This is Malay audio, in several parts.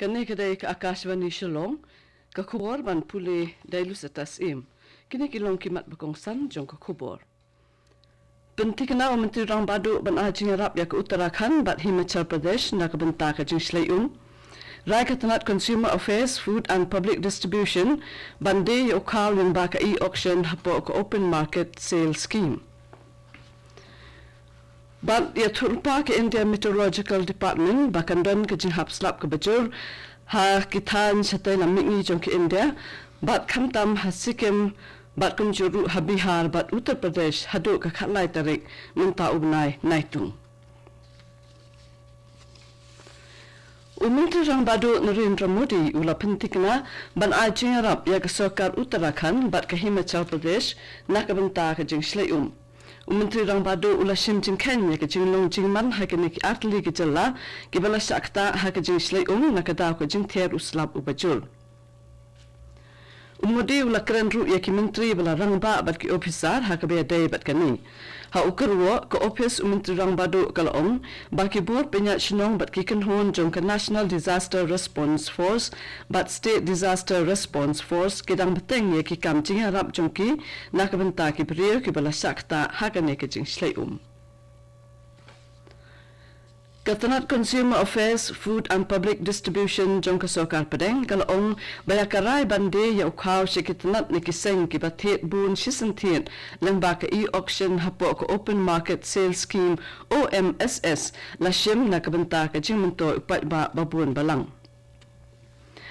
Kani kedai ke Akashvani Shillong, ke kubor ban puli dailu setas im. Kini kilong kimat berkongsan jong ke kubor. Pentikna Menteri Rang Badu ban ajing Arab ya ke Uttarakhand bat Himachal Pradesh nak bentar ke jing Slayum. Rai Ketanat Consumer Affairs, Food and Public Distribution bande ukal yang baka e-auction hapo ke Open Market Sale Scheme. Bat ya turpa ke India Meteorological Department bakandon ke jing hapslap ke bajur ha kitan satai lamingi jong ke India bat kamtam ha Sikkim bat kumjuru ha Bihar bat Uttar Pradesh hadu ke khatlai tarik minta ubnai naitung. Menteri Rang Badu Narendra Modi ula pentikna ban ajing Arab ya ke Sarkar Uttarakhand bat ke Himachal Pradesh nak benta ke jing Slayum. Menteri Rang Badu ula shim jing Kenya ke jing long jing man ha ke nik atli ke jalla ke bala sakta ha ke jing Slayum nak daw ke jing ter uslap ubajul. Modi ula keren ru ya ki menteri bala rangba bat ki officer ha ke be day bat kani. Ha ukerwo ke office Menteri Rang Badu kalong baki board penyat shinong bat ki kenhon jong ke National Disaster Response Force bat State Disaster Response Force ke dang beteng ya ki kam jing Arab jong ki nak benta ki beriu ki bala sakta ha ke ne ke jing Slayum. Ketanat Consumer Affairs, Food and Public Distribution jong ke Sarkar Padang kalong bayakarai bande ya ukhaw si ketanat ni kiseng ki batet bun sisentit lang baka e-auction hapo ke Open Market Sale Scheme OMSS la shim na kabenta ke jing mento upat ba babun balang.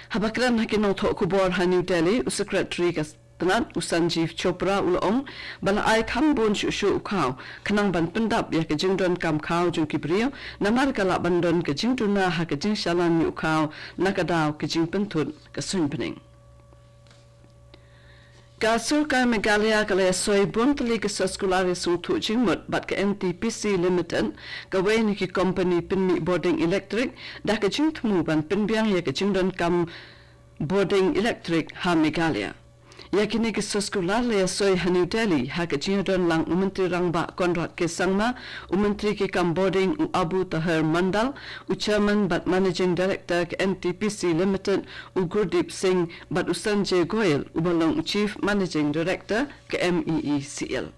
Habakran hakinong to kubor ha New Delhi Secretary Tanat Usanjeev Chopra ulong bala ai khambon shu ukhaw khanang ban pendap ya ke jingdon kam khaw jong kibriyo namar kala bandon ke jingtuna ha ke jing shalan ukhaw nakadaw ke jing pentun ke sunpening ka Sarkar Meghalaya kala soi bontli ke soskulari sutu jingmut bat ke NTPC Limited ka wen ki company pinmi boarding electric da ke jingtmu ban pinbiang ya ke jingdon kam boarding electric ha Meghalaya. Yakini ke soskular le soi New Delhi ha ke jingdon lang Menteri Rang Ba Konrad ke sangma Menteri ke Boarding Abu Tahir Mandal Chairman but Managing Director ke NTPC Limited Gurdeep Singh but Sanjay Goyal ubalong Chief Managing Director ke MEECL.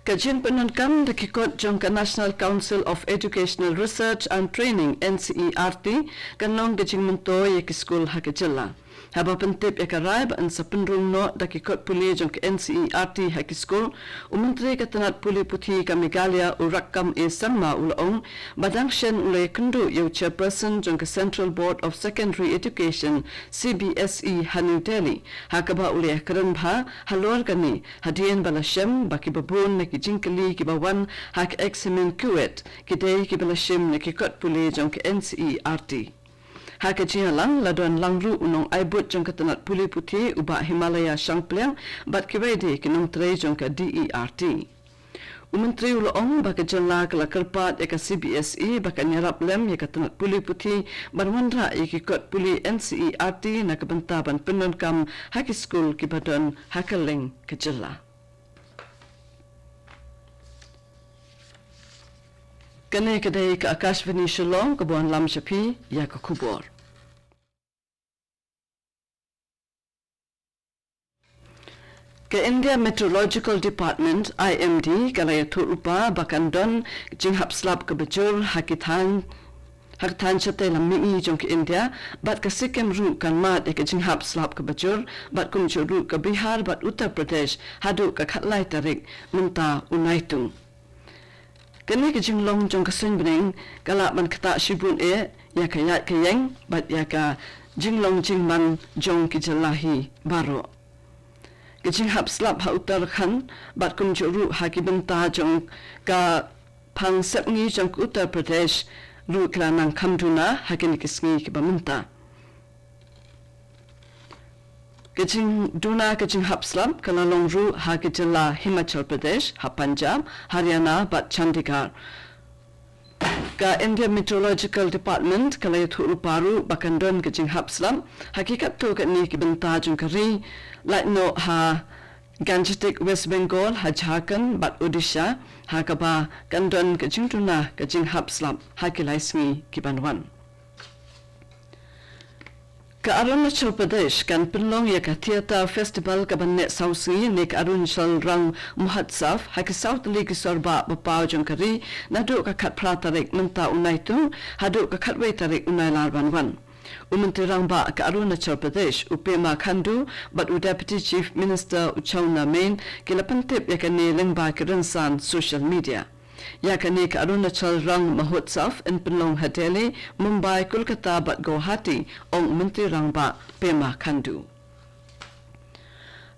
Kajin penunkam dekikot jong ke National Council of Educational Research and Training NCERT kanong kajing mento ye ke school ha ke jilla. Haba pentip ya karaib an sa penrung no dakikot puli jong ke NCERT haki school Menteri Ketanat Puli Putih ka Meghalaya urakam e sangma ulong badang shen ulay kendu yu chairperson jong ke Central Board of Secondary Education CBSE ha New Delhi hakaba ulay keren bha halor kani hadian bala shem baki babun neki jingkali ki bawan hak examen kuwet kidai ki bala shem neki kot puli jong ke NCERT. Haka lang ladon langru unong aibut jong ketanat Puli Putih uba Himalaya Shangpliang bat kibaide kinong tray jong ke DERT. Menteri ulong baka jala kala kerpat eka CBSE baka nyarap lem ya ketanat Puli Putih barwandra ikikot puli NCERT na kebentaban penunkam haki school kibadon hakaling kejala. Kani kedai ke Akashvani Shillong kebuan lam syapi ya ke kubor. Ke India Meteorological Department IMD kalaya turupa bakandon jing hapslap ke bejur hakitan chatai lamingi jong ke India bat ke Sikkim ru kan mat ke jing hapslap ke bejur bat kumjuru ke Bihar bat Uttar Pradesh hadu ke khatlai tarik minta unaitung. Kini ke jinglong jong ke sunbening kala man kata shibun e ya ka yat ke yang bat ya ka jinglong jingman jong ke jalahi baro. Ke jing hap slap ha Uttarakhand bat kum juru ha ki benta jong ka pang sepngi jong ke Uttar Pradesh ru klanang kamduna ha kini ke sngi ke bamenta. Kajing duna kajing hapslap kala longru ha kejala Himachal Pradesh ha Punjab Haryana bat Chandigarh ka India Meteorological Department kala yathu paru bakandon kajing hapslap hakikat to ka ni kibenta jung kari like no ha Ganjatik West Bengal ha Jharkhand bat Odisha ha kaba kandon ke jingtuna ke jing hapslap ha kilaisngi kibanwan. Ka Arunachal Pradesh kan penlong ya ka theater festival ka banne sausi nek Arunachal rang muhatsaf ha ke South League sorba bapau jongkari nadu ka khat pratarik menta unai tu hadu ka khatwei tarik unai larbanwan. Umentri Rangba ke Arunachal Pradesh Upema Khandu but Deputy Chief Minister Uchauna Main kila pentip yakani lengba ke rensan social media. Yakani ke Arunachal Rang Mahotsav in Penlong Hateli, Mumbai, Kolkata but Guwahati ong Menteri Rangba Pema Khandu.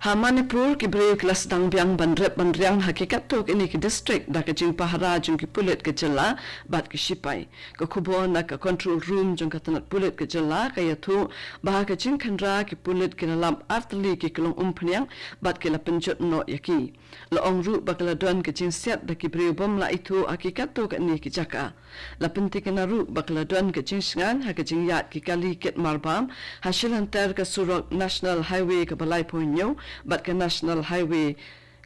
Ha Manipur ki beri kelas dang biang bandriang hakikat tok ini ki district da ke jing pahara jung ki pulit ke jela bat ki sipai ke khubon na ke control room jung ka tanat pulit ke jela ka yathu bah ke jing khandra ki pulit ke lam artli ki kelong umpniang bat ke la penjot no yaki la ong ru bakala don ke jing siat da ki beri bom la itu hakikat tok ini ki jaka la pentik na ru bakala don ke jing sngan ha ke jing yat ki kali ket marbam hasilantar ke surok national highway ke balai poinyo bat ke national highway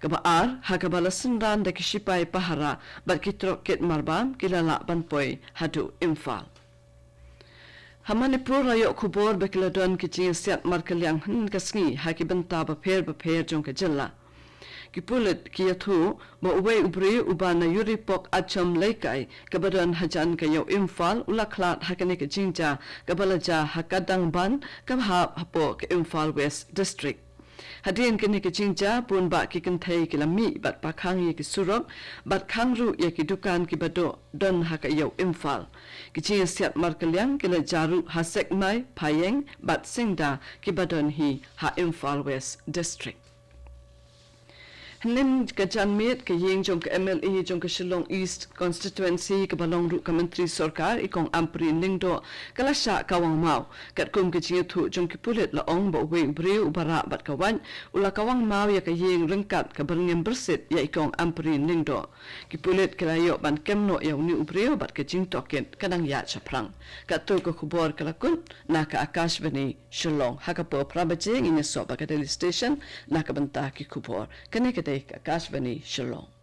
ke baar ha ke balasendan de ke sipai pahara bat ki troket marbam kilala banpoi hadu Imphal. Hamanipur rayo khubor bekiladon ki jing siat markalyang hin kasngi ha ki benta ba pher jong ke jilla ki pulit ki yathu ba uwei ubri ubana yuripok acham leikai ke badan hajan ke yo Imphal ulaklat hakane ke jingja ke balaja hakadang ban ke ha hapo ke Imphal West district. Hadin kini ke jingja pun ba ki kenthai ki lami bat pakhang ye ki surok bat khangru ye ki dukan ki bado don ha ka yo Imphal ki jing siat markalyang ki la jaru hasek mai phayeng bat singda ki badon hi ha Imphal West district. Nim ke janmit ke yeng jong ke MLA jong ke Shillong East constituency ke balong ru ke menteri sarkar ikong ampri ningdo kalasha kawang mau kat kum ke jintu jong ke pulit la ong ba we bre ubara bat kawan ula kawang mau ya ke yeng rengkat ke berngem bersit ya ikong ampri ningdo ki pulit ke layo ban kemno ya uni ubre bat ke jing toket kadang ya chaprang kat tu ke khubor kalakun na ka Akashvani Shillong hakapo prabaje ine so ba ka daily station na ka banta ki khubor kene ke Akashvani Shillong.